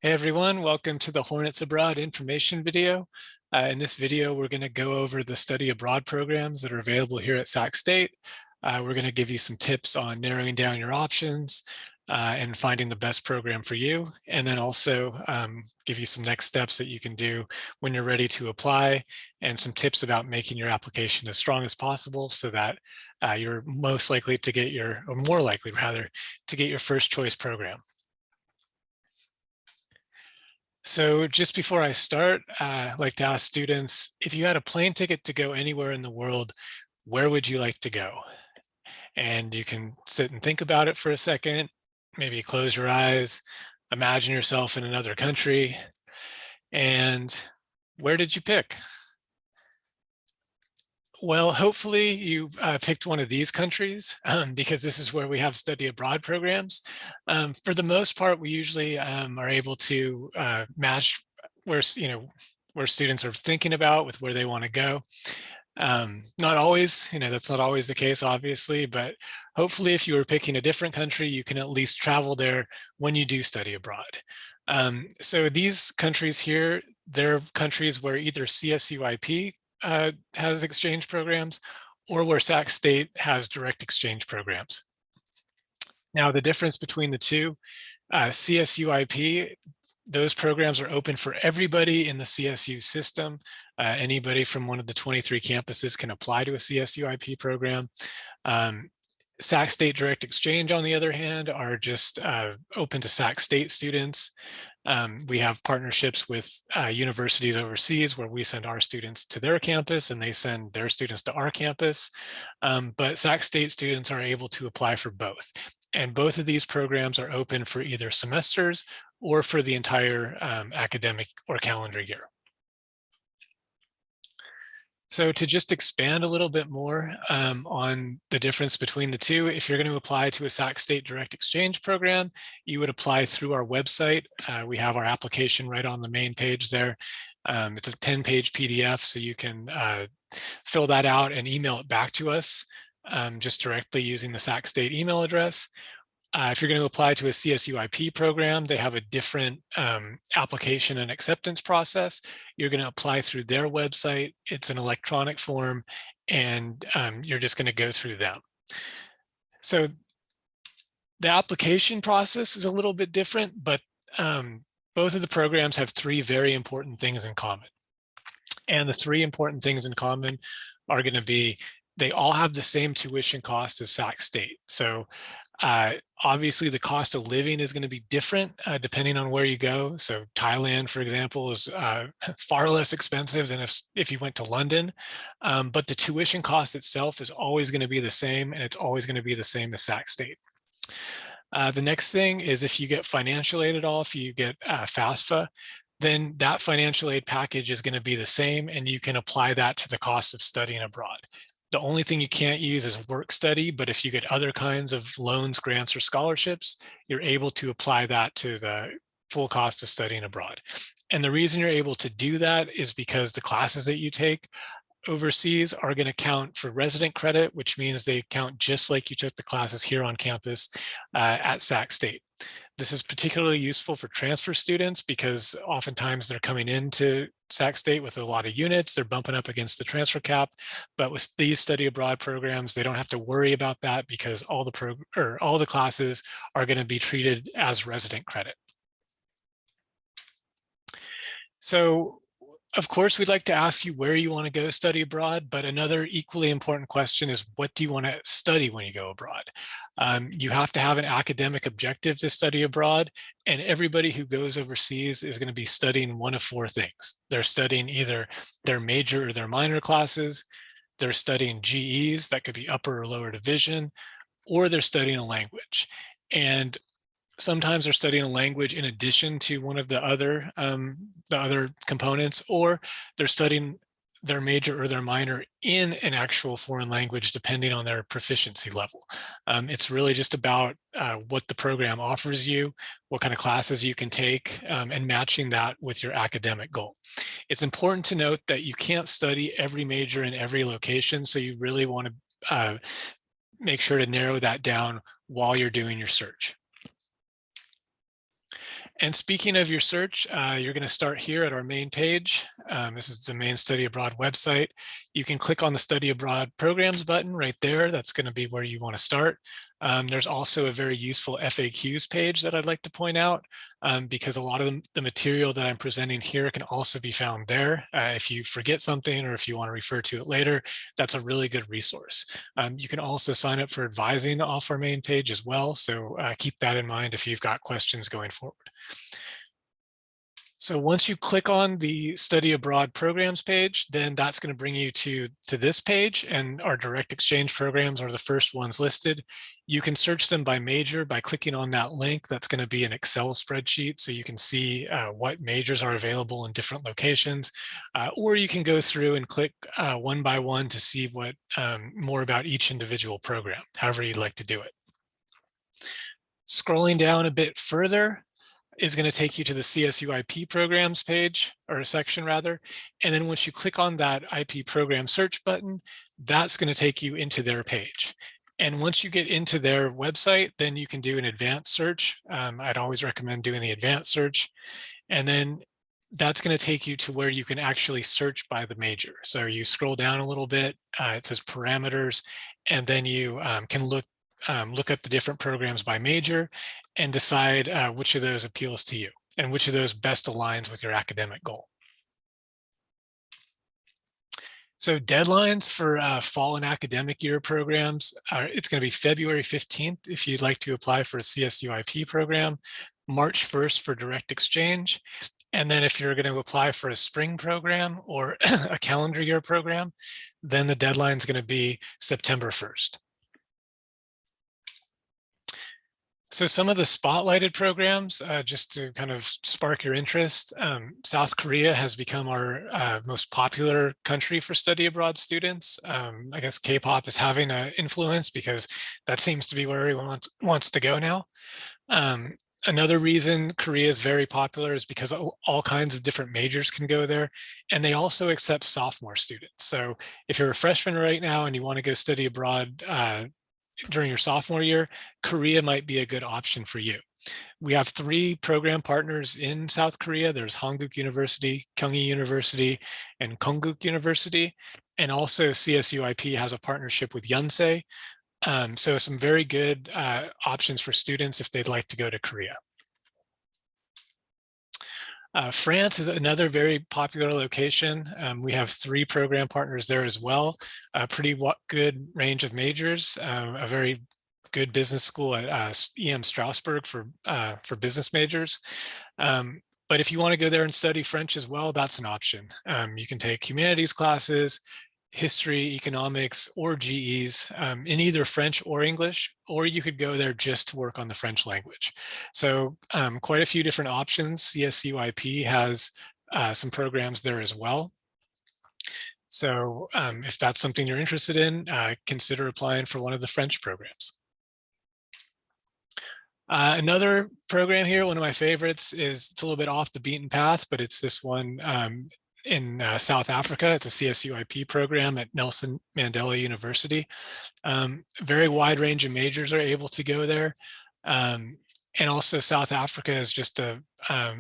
Hey everyone, welcome to the Hornets Abroad information video. In this video, we're going to go over the study abroad programs that are available here at Sac State. We're going to give you some tips on narrowing down your options and finding the best program for you, and then also give you some next steps that you can do when you're ready to apply, and some tips about making your application as strong as possible so that you're most likely to get your, or more likely rather, to get your first choice program. So just before I start, I'd like to ask students, if you had a plane ticket to go anywhere in the world, where would you like to go? And you can sit and think about it for a second, maybe close your eyes, imagine yourself in another country, and where did you pick? Well, hopefully you picked one of these countries because this is where we have study abroad programs. For the most part, we usually are able to match where students are thinking about with where they want to go. Not always, that's not always the case, obviously, but hopefully if you were picking a different country, you can at least travel there when you do study abroad. So these countries here, they're countries where either CSU-IP has exchange programs, or where Sac State has direct exchange programs. Now, the difference between the two, CSU-IP, those programs are open for everybody in the CSU system. Anybody from one of the 23 campuses can apply to a CSU-IP program. Sac State Direct Exchange, on the other hand, are just open to Sac State students. We have partnerships with universities overseas where we send our students to their campus and they send their students to our campus. But Sac State students are able to apply for both. And both of these programs are open for either semesters or for the entire academic or calendar year. So to just expand a little bit more on the difference between the two, if you're going to apply to a Sac State Direct Exchange program, you would apply through our website. We have our application right on the main page there. It's a 10-page PDF, so you can fill that out and email it back to us just directly using the Sac State email address. If you're going to apply to a CSU-IP program, they have a different application and acceptance process. You're going to apply through their website. It's an electronic form, and you're just going to go through them. So the application process is a little bit different, but both of the programs have three very important things in common. And the three important things in common are going to be, they all have the same tuition cost as Sac State. So obviously the cost of living is going to be different depending on where you go. So Thailand, for example, is far less expensive than if you went to London. But the tuition cost itself is always going to be the same, and it's always going to be the same as Sac State. The next thing is, if you get financial aid at all, if you get FAFSA, then that financial aid package is going to be the same, and you can apply that to the cost of studying abroad. The only thing you can't use is work study, but if you get other kinds of loans, grants, or scholarships, you're able to apply that to the full cost of studying abroad. And the reason you're able to do that is because the classes that you take overseas are going to count for resident credit, which means they count just like you took the classes here on campus at Sac State. This is particularly useful for transfer students because oftentimes they're coming into Sac State with a lot of units, they're bumping up against the transfer cap, but with these study abroad programs, they don't have to worry about that because all the classes are going to be treated as resident credit. So of course, we'd like to ask you where you want to go study abroad, but another equally important question is, what do you want to study when you go abroad? You have to have an academic objective to study abroad, and everybody who goes overseas is going to be studying one of four things. They're studying either their major or their minor classes, they're studying GEs, that could be upper or lower division, or they're studying a language. And sometimes they're studying a language in addition to one of the other components, or they're studying their major or their minor in an actual foreign language, depending on their proficiency level. It's really just about what the program offers you, what kind of classes you can take, and matching that with your academic goal. It's important to note that you can't study every major in every location, so you really want to make sure to narrow that down while you're doing your search. And speaking of your search, you're going to start here at our main page. This is the main Study Abroad website. You can click on the Study Abroad Programs button right there. That's going to be where you want to start. There's also a very useful FAQs page that I'd like to point out, because a lot of the material that I'm presenting here can also be found there. If you forget something or if you want to refer to it later, that's a really good resource. You can also sign up for advising off our main page as well. So keep that in mind if you've got questions going forward. So once you click on the Study Abroad Programs page, then that's going to bring you to this page, and our direct exchange programs are the first ones listed. You can search them by major by clicking on that link. That's going to be an Excel spreadsheet, so you can see what majors are available in different locations, or you can go through and click one by one to see what more about each individual program, however you'd like to do it. Scrolling down a bit further is going to take you to the CSU-IP programs page, or a section rather. And then once you click on that IP program search button, that's going to take you into their page. And once you get into their website, then you can do an advanced search. I'd always recommend doing the advanced search. And then that's going to take you to where you can actually search by the major. So you scroll down a little bit, it says parameters, and then you can look up the different programs by major and decide which of those appeals to you and which of those best aligns with your academic goal. So deadlines for fall and academic year programs, it's going to be February 15th if you'd like to apply for a CSU-IP program, March 1st for direct exchange, and then if you're going to apply for a spring program or a calendar year program, then the deadline is going to be September 1st. So some of the spotlighted programs, just to kind of spark your interest, South Korea has become our most popular country for study abroad students. I guess K-pop is having an influence because that seems to be where everyone wants to go now. Another reason Korea is very popular is because all kinds of different majors can go there, and they also accept sophomore students. So if you're a freshman right now and you want to go study abroad during your sophomore year, Korea might be a good option for you. We have 3 program partners in South Korea. There's Hanguk University, Kyunghee University, and Konkuk University. And also CSU-IP has a partnership with Yonsei. So some very good options for students if they'd like to go to Korea. France is another very popular location. We have 3 program partners there as well. A pretty good range of majors, a very good business school at EM Strasbourg for business majors. But if you want to go there and study French as well, that's an option. You can take humanities classes, history, economics, or GEs in either French or English, or you could go there just to work on the French language. So quite a few different options. CSU-IP has some programs there as well. So if that's something you're interested in, consider applying for one of the French programs. Another program here, one of my favorites, is it's a little bit off the beaten path, but it's this one in South Africa. It's a CSU-IP program at Nelson Mandela University. Very wide range of majors are able to go there. And also South Africa is just a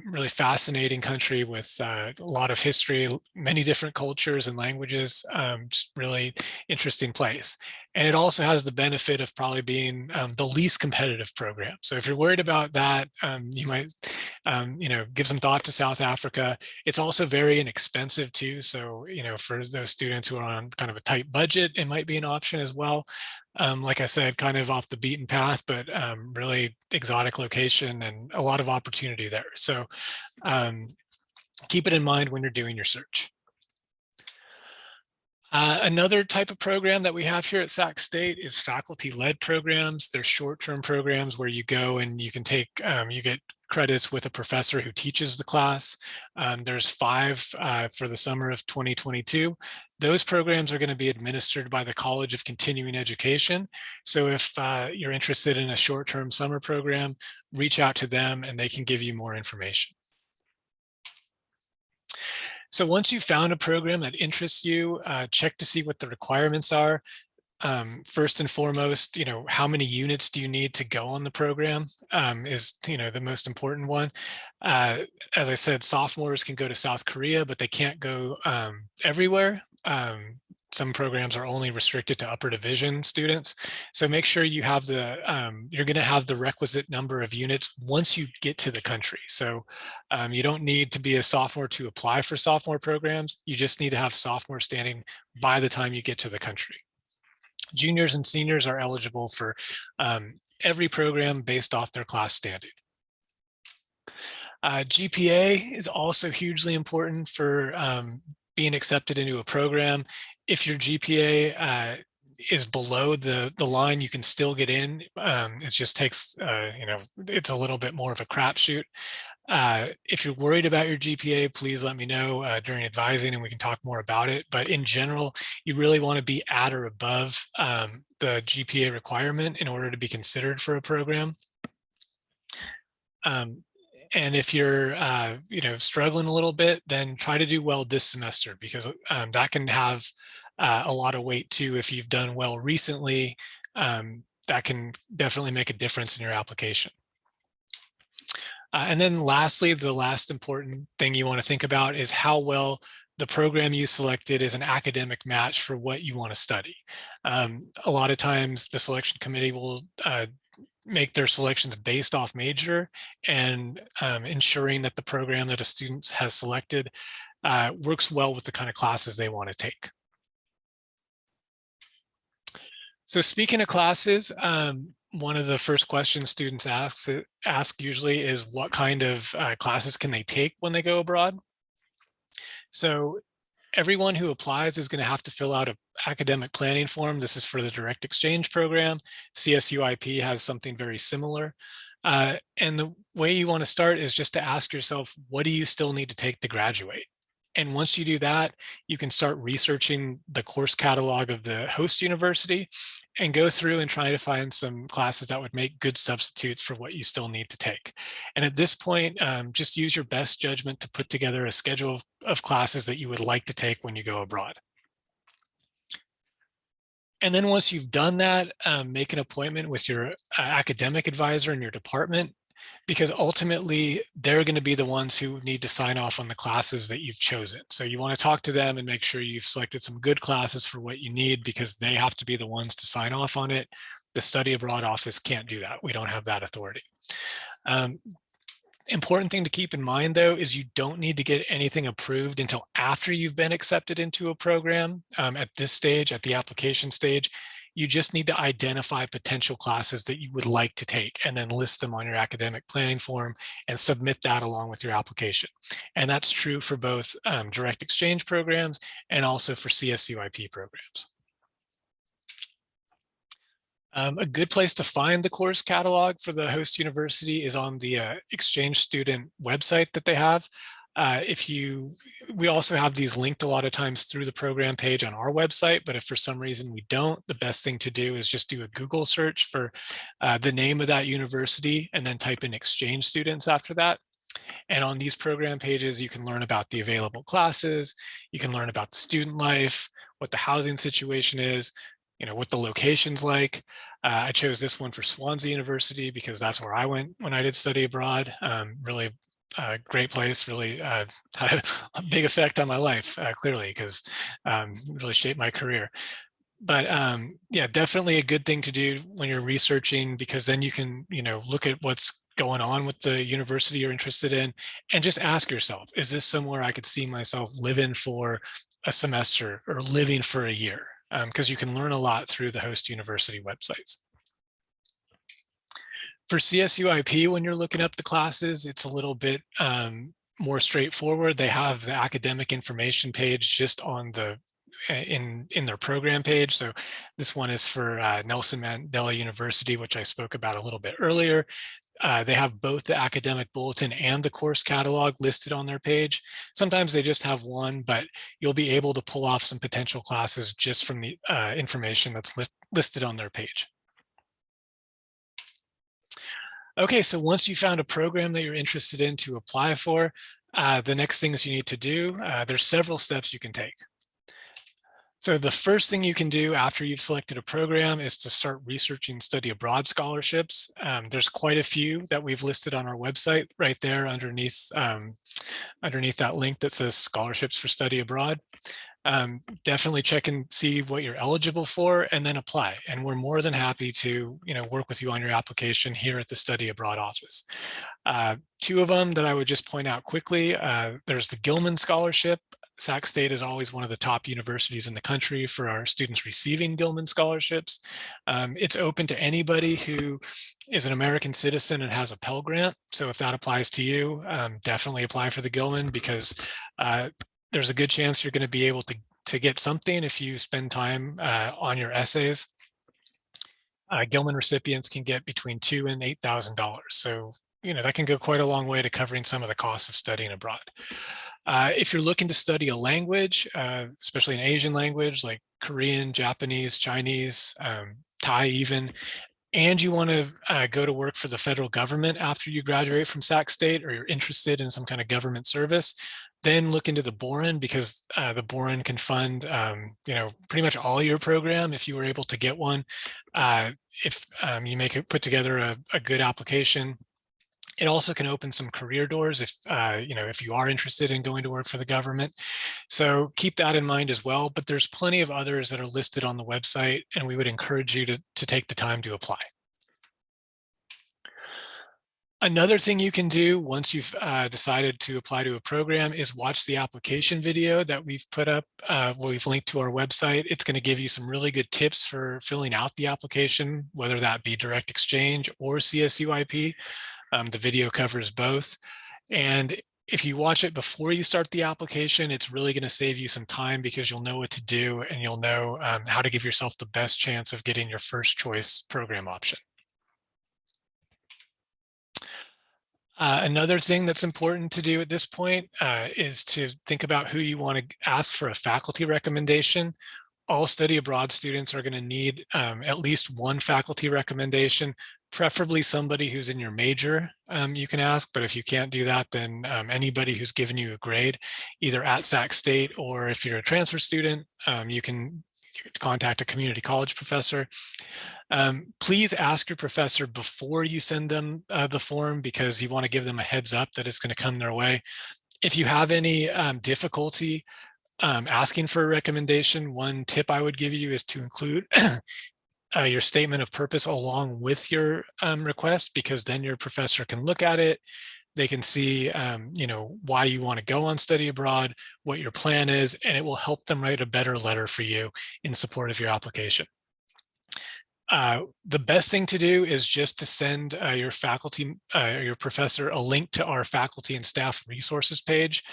really fascinating country with a lot of history, many different cultures and languages, just really interesting place. And it also has the benefit of probably being the least competitive program. So if you're worried about that, you might give some thought to South Africa. It's also very inexpensive too. So, for those students who are on kind of a tight budget, it might be an option as well. Like I said, kind of off the beaten path, but really exotic location and a lot of opportunity there. So keep it in mind when you're doing your search. Another type of program that we have here at Sac State is faculty-led programs. They're short-term programs where you go and you can take, you get credits with a professor who teaches the class. There's 5 for the summer of 2022. Those programs are going to be administered by the College of Continuing Education. So if you're interested in a short-term summer program, reach out to them and they can give you more information. So once you've found a program that interests you, check to see what the requirements are. First and foremost, how many units do you need to go on the program is, the most important one. As I said, sophomores can go to South Korea, but they can't go everywhere. Some programs are only restricted to upper division students. So make sure you have you're going to have the requisite number of units once you get to the country. So you don't need to be a sophomore to apply for sophomore programs. You just need to have sophomore standing by the time you get to the country. Juniors and seniors are eligible for every program based off their class standing. GPA is also hugely important for being accepted into a program. If your GPA is below the line, you can still get in. It just takes, it's a little bit more of a crapshoot. If you're worried about your GPA, please let me know during advising and we can talk more about it. But in general, you really want to be at or above the GPA requirement in order to be considered for a program. And if you're, struggling a little bit, then try to do well this semester, because that can have a lot of weight too. If you've done well recently, that can definitely make a difference in your application. And then lastly, the last important thing you want to think about is how well the program you selected is an academic match for what you want to study. A lot of times the selection committee will make their selections based off major, and ensuring that the program that a student has selected works well with the kind of classes they want to take. So speaking of classes, one of the first questions students ask usually is what kind of classes can they take when they go abroad? So everyone who applies is going to have to fill out an academic planning form. This is for the direct exchange program. CSU-IP has something very similar. And the way you want to start is just to ask yourself, what do you still need to take to graduate? And once you do that, you can start researching the course catalog of the host university and go through and try to find some classes that would make good substitutes for what you still need to take. And at this point, just use your best judgment to put together a schedule of classes that you would like to take when you go abroad. And then once you've done that, make an appointment with your academic advisor in your department, because ultimately they're going to be the ones who need to sign off on the classes that you've chosen. So you want to talk to them and make sure you've selected some good classes for what you need, because they have to be the ones to sign off on it. The study abroad office can't do that. We don't have that authority. Important thing to keep in mind, though, is you don't need to get anything approved until after you've been accepted into a program. At this stage, at the application stage, you just need to identify potential classes that you would like to take and then list them on your academic planning form and submit that along with your application. And that's true for both direct exchange programs and also for CSU-IP programs. A good place to find the course catalog for the host university is on the exchange student website that they have. We also have these linked a lot of times through the program page on our website, but if for some reason we don't, the best thing to do is just do a Google search for the name of that university and then type in exchange students after that. And on these program pages, you can learn about the available classes, you can learn about the student life, what the housing situation is, what the location's like. I chose this one for Swansea University because that's where I went when I did study abroad. Really great place, really had a big effect on my life, clearly, because really shaped my career. But yeah, definitely a good thing to do when you're researching, because then you can, look at what's going on with the university you're interested in and just ask yourself, is this somewhere I could see myself living for a semester or living for a year? Because you can learn a lot through the host university websites. For CSU-IP, when you're looking up the classes, it's a little bit more straightforward. They have the academic information page just on the in their program page. So this one is for Nelson Mandela University, which I spoke about a little bit earlier. They have both the academic bulletin and the course catalog listed on their page. Sometimes they just have one, but you'll be able to pull off some potential classes just from the information that's listed on their page. Okay, so once you found a program that you're interested in to apply for, the next things you need to do, there's several steps you can take. So the first thing you can do after you've selected a program is to start researching study abroad scholarships. There's quite a few that we've listed on our website right there underneath that link that says scholarships for study abroad. Definitely check and see what you're eligible for and then apply. And we're more than happy to work with you on your application here at the study abroad office. Two of them that I would just point out quickly, there's the Gilman Scholarship. Sac State is always one of the top universities in the country for our students receiving Gilman scholarships. It's open to anybody who is an American citizen and has a Pell Grant. So if that applies to you, definitely apply for the Gilman, because there's a good chance you're going to be able to get something if you spend time on your essays. Gilman recipients can get between $2,000 and $8,000. So that can go quite a long way to covering some of the costs of studying abroad. If you're looking to study a language, especially an Asian language like Korean, Japanese, Chinese, Thai even, and you want to go to work for the federal government after you graduate from Sac State, or you're interested in some kind of government service, then look into the Boren, because the Boren can fund pretty much all your program if you were able to get one. If you put together a good application. It also can open some career doors if you are interested in going to work for the government. So keep that in mind as well. But there's plenty of others that are listed on the website, and we would encourage you to take the time to apply. Another thing you can do once you've decided to apply to a program is watch the application video that we've put up. We've linked to our website. It's going to give you some really good tips for filling out the application, whether that be direct exchange or CSU-IP. The video covers both. And if you watch it before you start the application, it's really going to save you some time, because you'll know what to do and you'll know how to give yourself the best chance of getting your first choice program option. Another thing that's important to do at this point is to think about who you want to ask for a faculty recommendation. All study abroad students are going to need at least one faculty recommendation, preferably somebody who's in your major. You can ask, but if you can't do that, then anybody who's given you a grade, either at Sac State, or if you're a transfer student, you can contact a community college professor. Please ask your professor before you send them the form, because you want to give them a heads up that it's going to come their way. If you have any difficulty asking for a recommendation, one tip I would give you is to include your statement of purpose along with your request, because then your professor can look at it. They can see, why you want to go on study abroad, what your plan is, and it will help them write a better letter for you in support of your application. The best thing to do is just to send your faculty, your professor, a link to our faculty and staff resources page,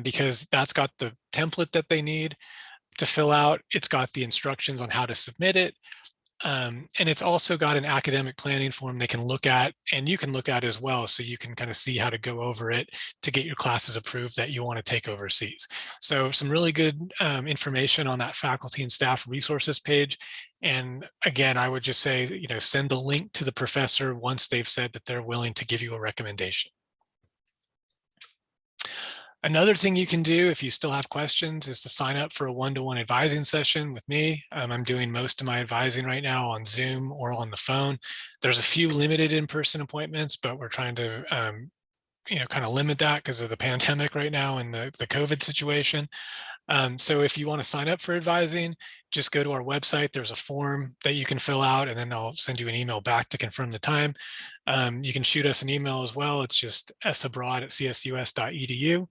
because that's got the template that they need to fill out. It's got the instructions on how to submit it. And it's also got an academic planning form they can look at, and you can look at as well, so you can kind of see how to go over it to get your classes approved that you want to take overseas. So some really good information on that faculty and staff resources page. And again, I would just say, send the link to the professor once they've said that they're willing to give you a recommendation. Another thing you can do if you still have questions is to sign up for a one-to-one advising session with me. I'm doing most of my advising right now on Zoom or on the phone. There's a few limited in-person appointments, but we're trying to kind of limit that because of the pandemic right now and the COVID situation. So if you want to sign up for advising, just go to our website. There's a form that you can fill out, and then I'll send you an email back to confirm the time. You can shoot us an email as well. It's just sabroad@csus.edu.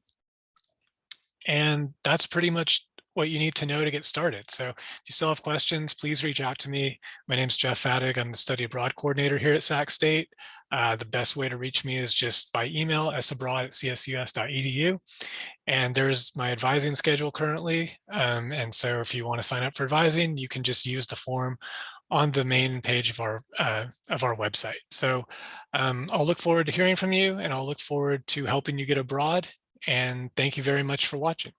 And that's pretty much what you need to know to get started. So if you still have questions, please reach out to me. My name's Jeff Fattig. I'm the study abroad coordinator here at Sac State. The best way to reach me is just by email, sabroad@csus.edu. And there's my advising schedule currently. And so if you want to sign up for advising, you can just use the form on the main page of our website. So I'll look forward to hearing from you, and I'll look forward to helping you get abroad. And thank you very much for watching.